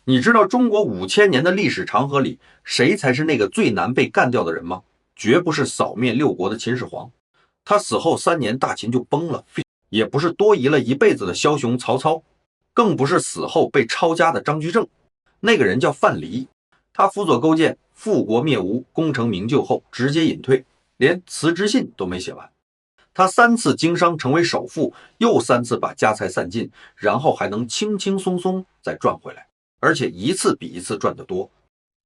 你知道中国5000年的历史长河里，谁才是那个最难被干掉的人吗？绝不是扫灭六国的秦始皇，他死后3年大秦就崩了，也不是多疑了一辈子的枭雄曹操，更不是死后被抄家的张居正。那个人叫范蠡，他辅佐勾践复国灭吴，功成名就后直接隐退，连辞职信都没写完。他3次经商成为首富，又3次把家财散尽，然后还能轻轻松松再赚回来，而且一次比一次赚得多。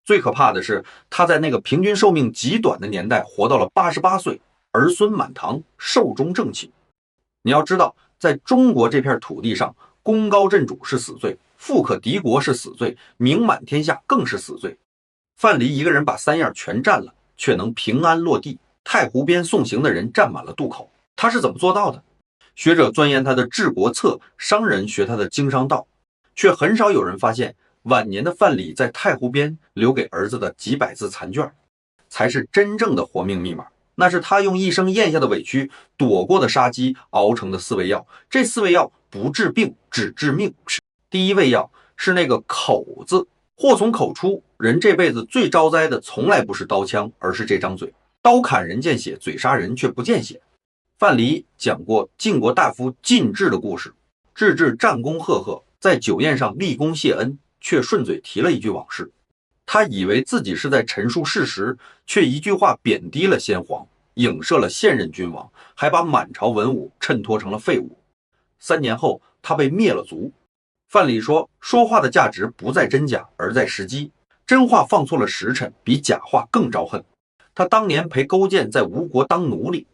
最可怕的是，他在那个平均寿命极短的年代活到了88岁，儿孙满堂，寿终正寝。你要知道，在中国这片土地上，功高震主是死罪，富可敌国是死罪，名满天下更是死罪。范蠡一个人把3样全占了，却能平安落地，太湖边送行的人站满了渡口。他是怎么做到的？学者钻研他的治国策，商人学他的经商道，却很少有人发现晚年的范蠡在太湖边留给儿子的几百字残卷，才是真正的活命密码。那是他用一生咽下的委屈，躲过的杀机熬成的4味药。这4味药不治病，只治命。第一味药是那个口字，祸从口出。人这辈子最招灾的从来不是刀枪，而是这张嘴。刀砍人见血，嘴杀人却不见血。范蠡讲过晋国大夫晋质的故事，质战功赫赫，在酒宴上立功谢恩，却顺嘴提了一句往事。他以为自己是在陈述事实，却一句话贬低了先皇，影射了现任君王，还把满朝文武衬托成了废物。3年后，他被灭了族。范蠡说，说话的价值不在真假，而在时机。真话放错了时辰，比假话更招恨。他当年陪勾践在吴国当奴隶，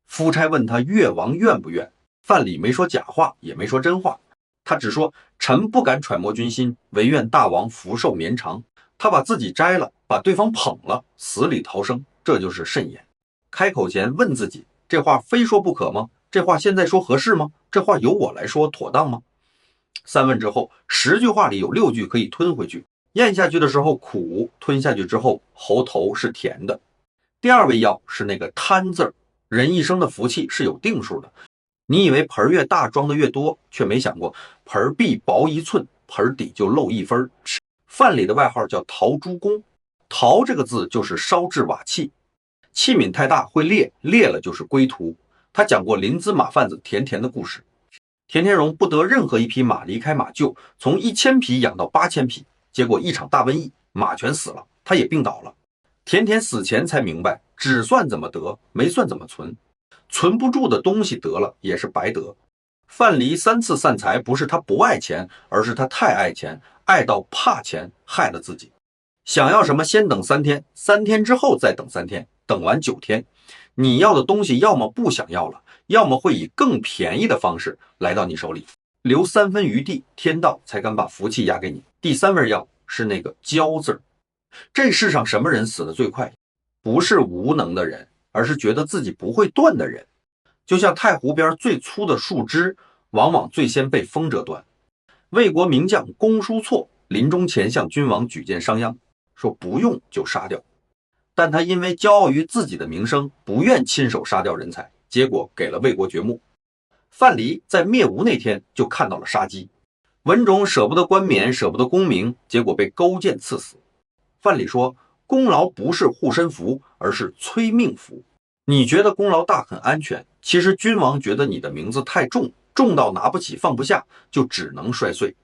夫差问他越王愿不愿，范蠡没说假话，也没说真话，他只说臣不敢揣摩君心，唯愿大王福寿绵长。他把自己摘了，把对方捧了，死里逃生，这就是慎言。开口前问自己，这话非说不可吗？这话现在说合适吗？这话由我来说妥当吗？3问之后，10句话里有6句可以吞回去，咽下去的时候苦，吞下去之后喉头是甜的。第2味药是那个贪字儿，人一生的福气是有定数的。你以为盆越大装的越多，却没想过盆壁薄1寸，盆底就漏1分。范蠡的外号叫陶朱公，陶这个字就是烧制瓦器，器皿太大会裂，裂了就是归途。他讲过临淄马贩子田田的故事，田田荣不得任何一匹马离开马厩，从1000匹养到8000匹，结果一场大瘟疫，马全死了，他也病倒了。田田死前才明白，只算怎么得，没算怎么存，存不住的东西得了也是白得。范蠡3次散财，不是他不爱钱，而是他太爱钱，爱到怕钱，害了自己。想要什么先等3天，3天之后再等3天，等完9天，你要的东西要么不想要了，要么会以更便宜的方式来到你手里，留3分余地，天道才敢把福气压给你。第3味药是那个骄字儿。这世上什么人死得最快？不是无能的人，而是觉得自己不会断的人。就像太湖边最粗的树枝，往往最先被风折断。魏国名将公叔痤临终前向君王举荐商鞅，说不用就杀掉，但他因为骄傲于自己的名声，不愿亲手杀掉人才，结果给了魏国掘墓。范蠡在灭吴那天就看到了杀机，文种舍不得冠冕，舍不得功名，结果被勾践赐死。范蠡说，功劳不是护身符，而是催命符。你觉得功劳大很安全，其实君王觉得你的名字太重，重到拿不起放不下，就只能摔碎。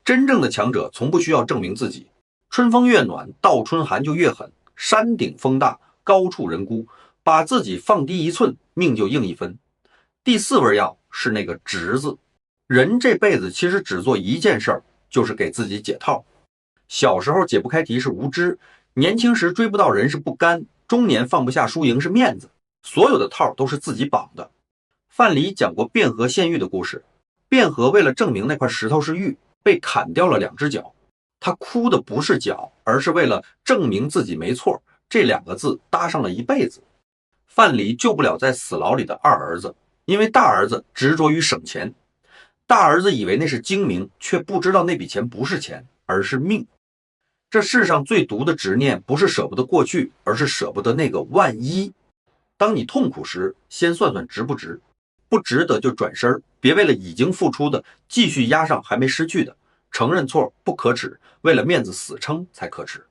真正的强者从不需要证明自己，春风越暖，倒春寒就越狠，山顶风大，高处人孤，把自己放低1寸，命就硬1分。第4味药是那个直字，人这辈子其实只做一件事儿，就是给自己解套。小时候解不开题是无知，年轻时追不到人是不甘，中年放不下输赢是面子，所有的套都是自己绑的。范蠡讲过卞和献玉的故事，卞和为了证明那块石头是玉，被砍掉了2只脚，他哭的不是脚，而是为了证明自己没错，这2个字搭上了一辈子。范蠡救不了在死牢里的2儿子，因为大儿子执着于省钱，大儿子以为那是精明，却不知道那笔钱不是钱，而是命。这世上最毒的执念，不是舍不得过去，而是舍不得那个万一。当你痛苦时，先算算值不值，不值得就转身，别为了已经付出的继续压上还没失去的，承认错不可耻，为了面子死撑才可耻。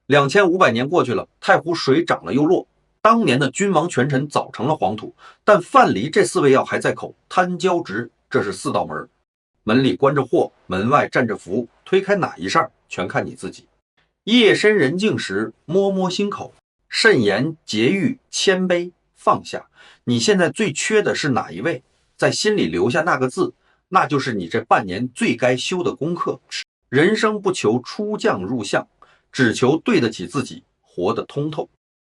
2500年过去了，太湖水涨了又落，当年的君王权臣早成了黄土，但范蠡这4味药还在口，贪交直，这是4道门。门里关着祸，门外站着福，推开哪一扇全看你自己。夜深人静时，摸摸心口，慎言节欲谦卑放下。你现在最缺的是哪一位？在心里留下那个字，那就是你这半年最该修的功课。人生不求出将入相，只求对得起自己，活得通透。